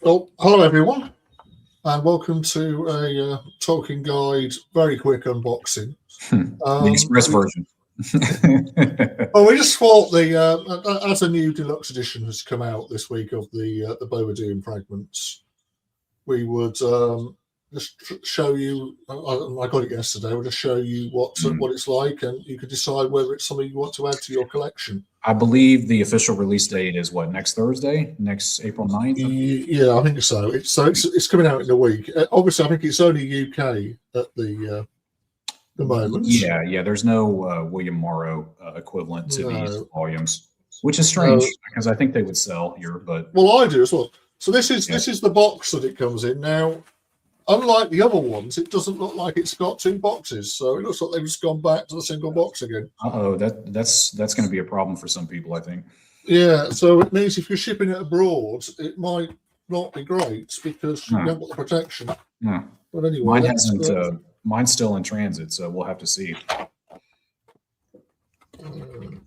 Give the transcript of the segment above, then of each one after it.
Well, hello everyone, and welcome to a TolkienGuide very quick unboxing. The express version. Well, we just thought as a new deluxe edition has come out this week of the Bovadium Fragments, we would just show you. I got it yesterday. We'll just show you what it's like, and you can decide whether it's something you want to add to your collection. I believe the official release date is what, next Thursday, next April 9th? Yeah, I think so. It's coming out in a week. Obviously, I think it's only UK at the moment. Yeah. There's no William Morrow equivalent to these volumes, which is strange because I think they would sell here. But well, I do as well. So this is the box that it comes in now. Unlike the other ones, it doesn't look like it's got two boxes, so it looks like they've just gone back to the single box again. That's going to be a problem for some people, I think. Yeah, so it means if you're shipping it abroad, it might not be great because you haven't got the protection. Yeah. But anyway, mine hasn't. Mine's still in transit, so we'll have to see. Oh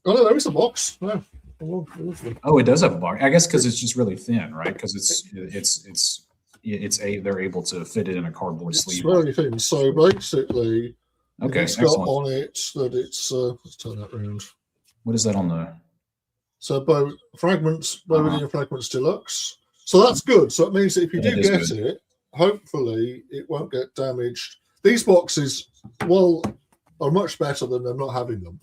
no, there is a box. No. Oh, it does have a box. I guess because it's just really thin, right? Because they're able to fit it in a cardboard sleeve. It's very thin. So basically, it's got excellent. on it that it's. Let's turn that around. What is that on the? So Bovadium Fragments Deluxe. So that's good. So it means that if you do get it, hopefully it won't get damaged. These boxes, are much better than them not having them.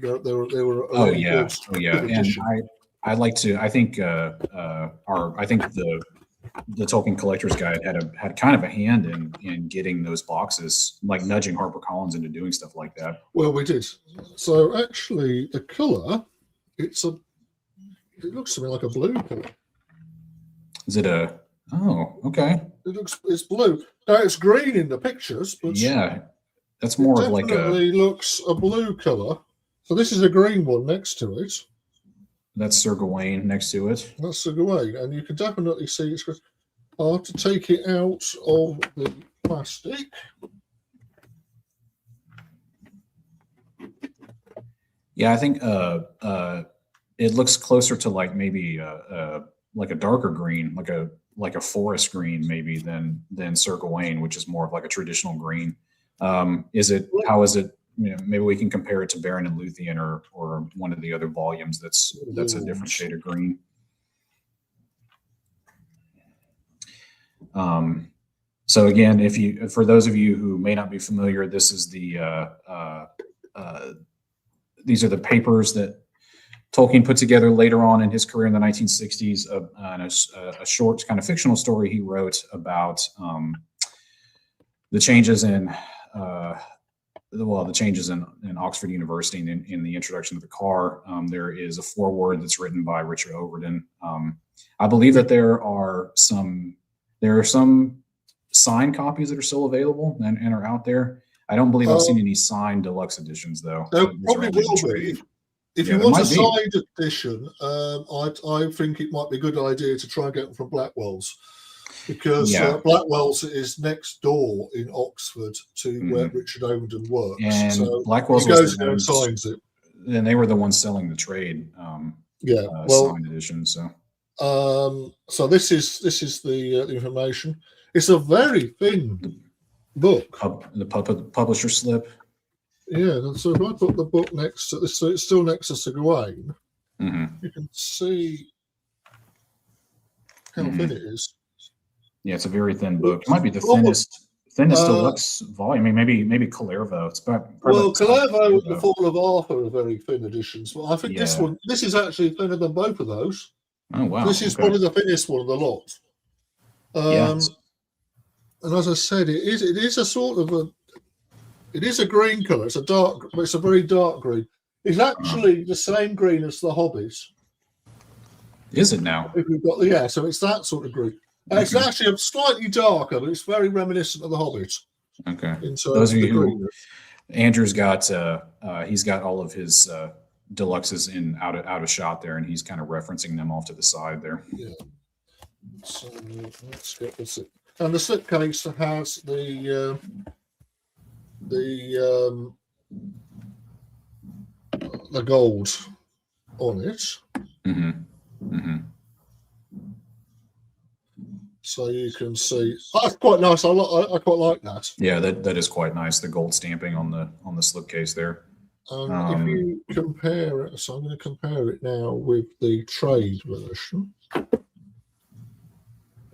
They were. Good and I like to. I think the Tolkien Collector's Guide had kind of a hand in getting those boxes, like nudging HarperCollins into doing stuff like that. Well, we did. So actually, the color, it looks to me like a blue color. Is it a? Oh, okay. It's blue. Now it's green in the pictures, but yeah, that's more of like a. Definitely looks a blue color. So this is a green one next to it. That's Sir Gawain next to it. That's Sir Gawain, and you can definitely see it's hard to take it out of the plastic. Yeah, I think it looks closer to like maybe like a darker green, like a forest green maybe than Sir Gawain, which is more of like a traditional green. How is it? Maybe we can compare it to Baron and Luthien or one of the other volumes that's a different shade of green. So again, for those of you who may not be familiar, this is these are the papers that Tolkien put together later on in his career in the 1960s, a short kind of fictional story he wrote about the changes in the changes in Oxford University and in the introduction of the car. There is a foreword that's written by Richard Overton. I believe that there are some signed copies that are still available and are out there. I don't believe I've seen any signed deluxe editions though. There probably will be. If you want a signed edition, I think it might be a good idea to try and get them from Blackwell's. Because Blackwell's is next door in Oxford to where Richard Overton works. And so Blackwell's goes there and signs it. And they were the ones selling the trade signed edition. So this is the information. It's a very thin book. The publisher slip. Yeah, so if I put the book next to this, so it's still next to Sir Gawain, you can see how thin it is. Yeah, it's a very thin book. It might be the thinnest deluxe volume. I mean, maybe Calervo. It's Calervo and the Fall of Arthur are very thin editions. Well, I think this is actually thinner than both of those. Oh wow! This is probably the thinnest one of the lot. And as I said, it is a sort of it is a green color. It's a very dark green. It's actually the same green as the Hobbits. Is it now? If we've got so it's that sort of green. It's actually slightly darker, but it's very reminiscent of the Hobbit. Okay. Those of you who Andrew's got, he's got all of his deluxes out of shot there, and he's kind of referencing them off to the side there. Yeah. So let's get this. And the slipcase has the gold on it. So you can see. Oh, that's quite nice. I quite like that. Yeah, that is quite nice. The gold stamping on the slipcase there. If you compare it, so I'm going to compare it now with the trade version.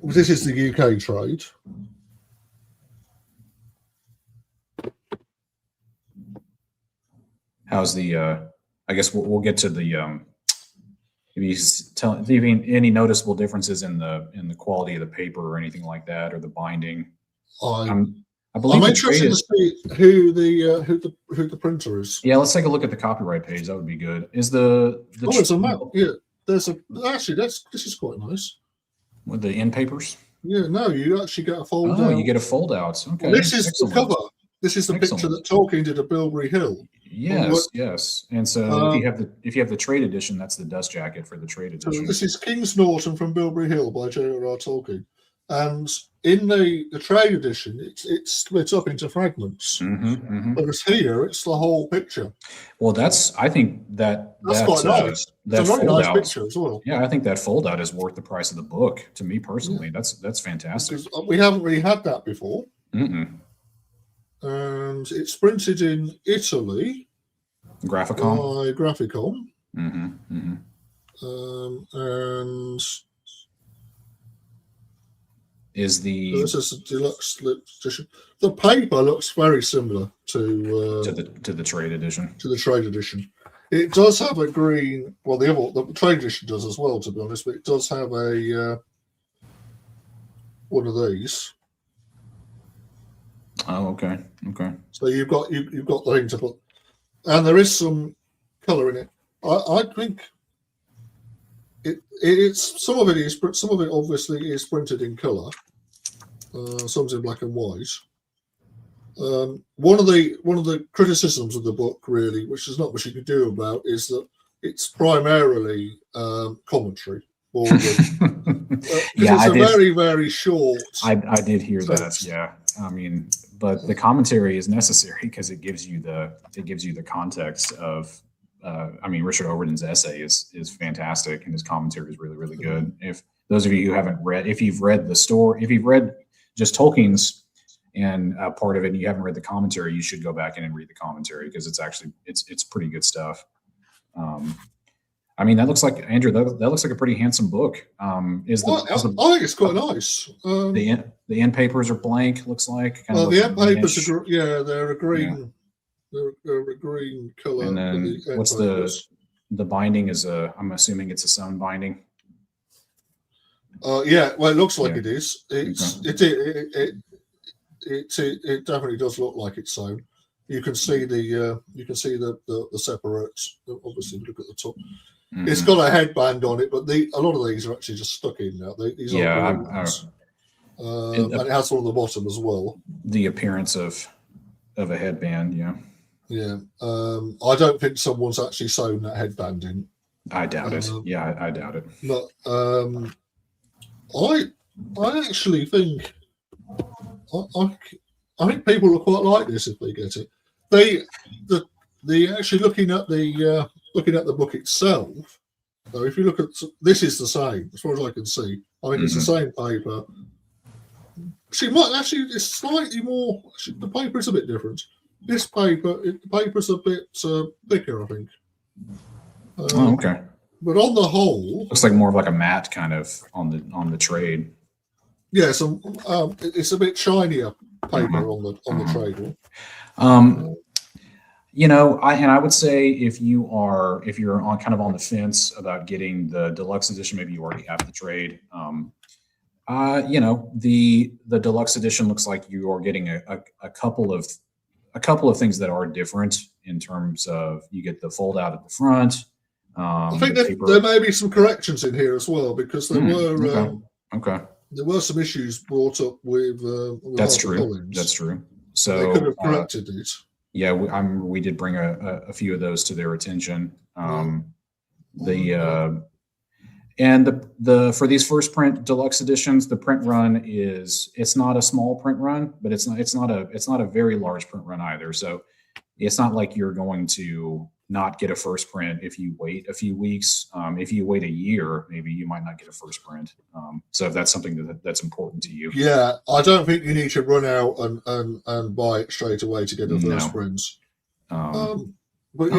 This is the UK trade. How's the? I guess we'll get to the. If you any noticeable differences in the quality of the paper or anything like that, or the binding. I believe I'm interested to see who the printer is. Yeah, let's take a look at the copyright page. That would be good. Is the there's a map. Yeah, there's a actually this is quite nice. With the end papers. Yeah, no, you actually get a fold out. Oh, you get a fold out. Okay, well, this is excellent. The cover. This is the picture that Tolkien did of Bilberry Hill. Yes, yes. And so if you have the trade edition, that's the dust jacket for the trade edition. So this is King's Norton from Bilberry Hill by J.R.R. Tolkien. And in the trade edition, it's split up into fragments. Whereas here, it's the whole picture. Well, I think that's quite nice. It's a very nice picture as well. Yeah, I think that fold out is worth the price of the book. To me personally, that's fantastic. Because we haven't really had that before. And it's printed in Italy. Graphicon. By Graphicon. And is this is a deluxe edition. The paper looks very similar to the trade edition. To the trade edition. It does have a green. Well, the trade edition does as well, to be honest. But it does have a one of these. Oh, okay. So you've got the thing to put, and there is some color in it. I think it's some of it obviously is printed in color. Some's in black and white. One of the criticisms of the book, really, which there's not much you can do about, is that it's primarily commentary. It's very, very short. I did hear that. Yeah, I mean, but the commentary is necessary because it gives you the context of. I mean, Richard Overton's essay is fantastic, and his commentary is really, really good. If those of you who haven't read, if you've read just Tolkien's and part of it, and you haven't read the commentary, you should go back in and read the commentary because it's pretty good stuff. I mean, that looks like Andrew. That looks like a pretty handsome book. I think it's quite nice. The end papers are blank. Looks like. The end papers are they're a green. Yeah. They're a green color. And then what's the binding? I'm assuming it's a sewn binding. Well, it looks like it is. It definitely does look like it's sewn. You can see the separate. Obviously, look at the top. It's got a headband on it, but a lot of these are actually just stuck in now. These are ones. And it has one on the bottom as well. The appearance of a headband, yeah. Yeah, I don't think someone's actually sewn that headband in. I doubt it. Yeah, I doubt it. But I actually think I think people will quite like this if they get it. They actually looking at the book itself. So if you look at this, is the same as far as I can see. I think it's the same paper. It's slightly more. The paper is a bit different. This the paper's a bit thicker, I think. Okay. But on the whole, looks like more of like a matte kind of on the trade. Yeah, it's a bit shinier paper on the trade one. I would say if you're on kind of on the fence about getting the deluxe edition, maybe you already have the trade. The deluxe edition looks like you are getting a couple of things that are different in terms of you get the fold out at the front. I think there may be some corrections in here as well because there there were some issues brought up with that's true. HarperCollins. That's true. So they could have corrected it. Yeah, we did bring a few of those to their attention. For these first print deluxe editions, the print run it's not a small print run, but it's not a very large print run either. So it's not like you're going to not get a first print if you wait a few weeks. If you wait a year, maybe you might not get a first print. So if that's something that's important to you. Yeah, I don't think you need to run out and buy it straight away to get a first print. But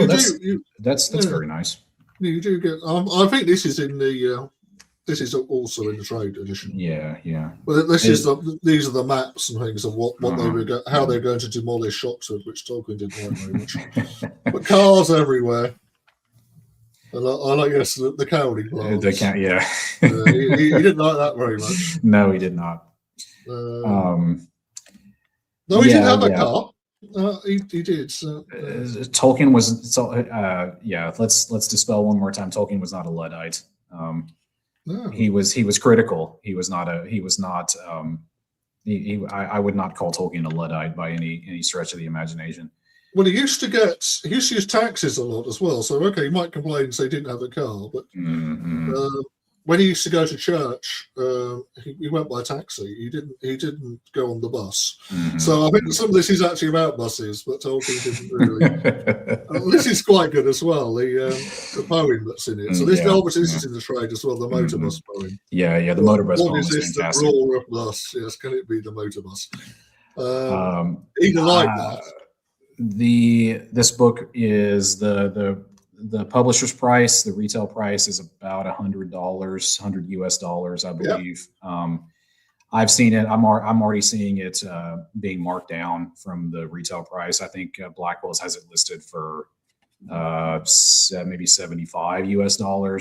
that's very nice. You do get. I think this is in the. This is also in the trade edition. Yeah. But these are the maps and things of what they were how they're going to demolish Oxford, which Tolkien didn't like very much. But cars everywhere. And I guess the cowling plants. Yeah. He didn't like that very much. No, he did not. No, he did have a car. He did. So, Tolkien was. Let's dispel one more time. Tolkien was not a Luddite. No. He was critical. He was not. I would not call Tolkien a Luddite by any stretch of the imagination. Well, he used to use taxis a lot as well. So he might complain and say he didn't have a car, but when he used to go to church, he went by taxi. He didn't go on the bus. So I think some of this is actually about buses, but Tolkien didn't really. This is quite good as well. The poem that's in it. So this is in the trade as well. The motor bus poem. Yeah. The motor bus poem. What is this? The roar of bus? Yes. Can it be the motor bus? Either like that. This book is the publisher's price. The retail price is about $100, $100 US, I believe. Yep. I've seen it. I'm already seeing it being marked down from the retail price. I think Blackwell's has it listed for maybe $75 US.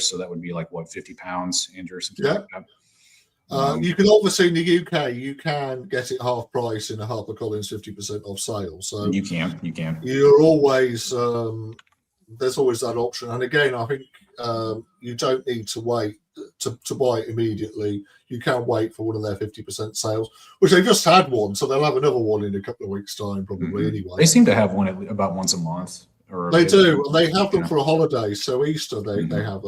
So that would be like what, 50 pounds, Andrew? Something like that. You can obviously in the UK you can get it half price in a HarperCollins 50% off sale. So you can. You're always there's always that option. And again, I think you don't need to wait to buy it immediately. You can wait for one of their 50% sales, which they just had one, so they'll have another one in a couple of weeks' time, probably anyway. They seem to have one about once a month. They do, and they have them for a holiday. So Easter, they have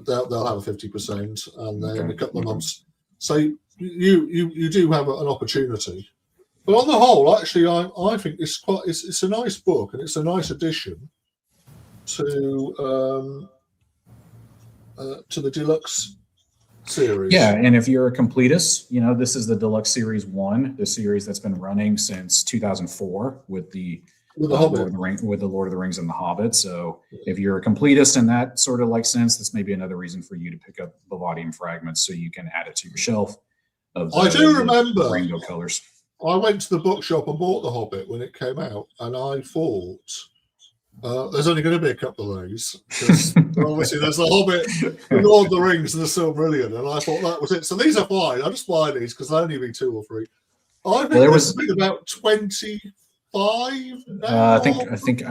they'll have a 50%, and then in a couple of months. So you do have an opportunity. But on the whole, actually, I think it's a nice book, and it's a nice addition to the Deluxe series. Yeah, and if you're a completist, this is the Deluxe Series 1, the series that's been running since 2004 with the Lord of the Rings and the Hobbit. So if you're a completist in that sort of sense, this may be another reason for you to pick up Bovadium Fragments so you can add it to your shelf. I do remember rainbow colors. I went to the bookshop and bought The Hobbit when it came out, and I thought there's only going to be a couple of these, because obviously there's The Hobbit, The Lord of the Rings, and The Silmarillion, and I thought that was it. So these are fine. I'll just buy these because they'll only be 2 or 3. I think there's been about 25. I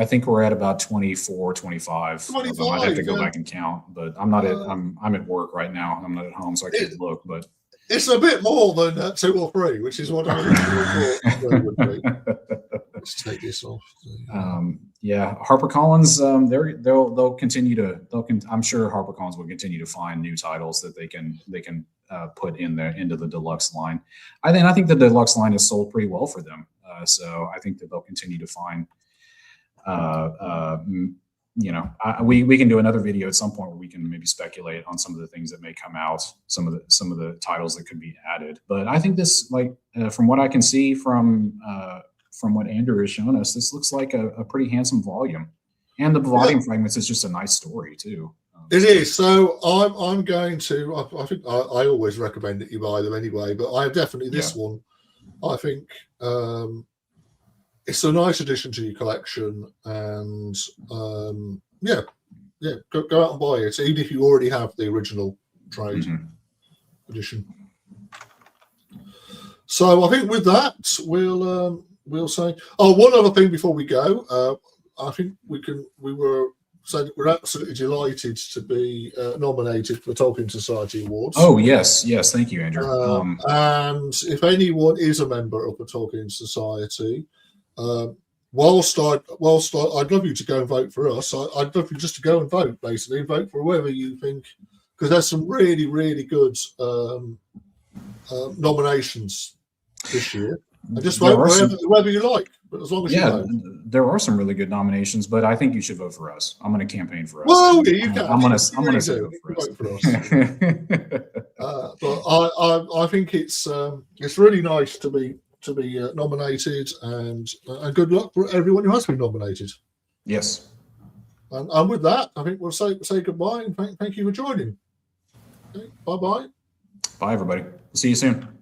think we're at about 24, 25. 25. I'd have to go back and count, but I'm not I'm at work right now. I'm not at home, so I can't look. But it's a bit more than 2 or 3, which is what I thought it would be. Let's take this off. HarperCollins, they'll continue to I'm sure HarperCollins will continue to find new titles that they can put into the Deluxe line. I think the Deluxe line has sold pretty well for them. So I think that they'll continue to find, we can do another video at some point where we can maybe speculate on some of the things that may come out, some of the titles that could be added. But I think this, from what I can see from what Andrew has shown us, this looks like a pretty handsome volume. And the Bovadium Fragments is just a nice story too. It is. So I'm going to. I think I always recommend that you buy them anyway, but I definitely this one. I think it's a nice addition to your collection, and go out and buy it, even if you already have the original trade edition. So I think with that we'll say. Oh, one other thing before we go. I think we're absolutely delighted to be nominated for the Tolkien Society Awards. Oh, yes. Thank you, Andrew. And if anyone is a member of the Tolkien Society, whilst I'd love you to go and vote for us, I'd love you just to go and vote, basically. Vote for whoever you think, because there's some really, really good nominations this year. And just There vote are whoever you like, but as long as you yeah, vote. there are some really good nominations, but I think you should vote for us. I'm going to campaign for us. Well, yeah, you can. I'm going to really say do. vote for us. But I think it's really nice to be nominated, and good luck for everyone who has been nominated. Yes. And with that, I think we'll say goodbye and thank you for joining. Okay, bye bye. Bye, everybody. See you soon.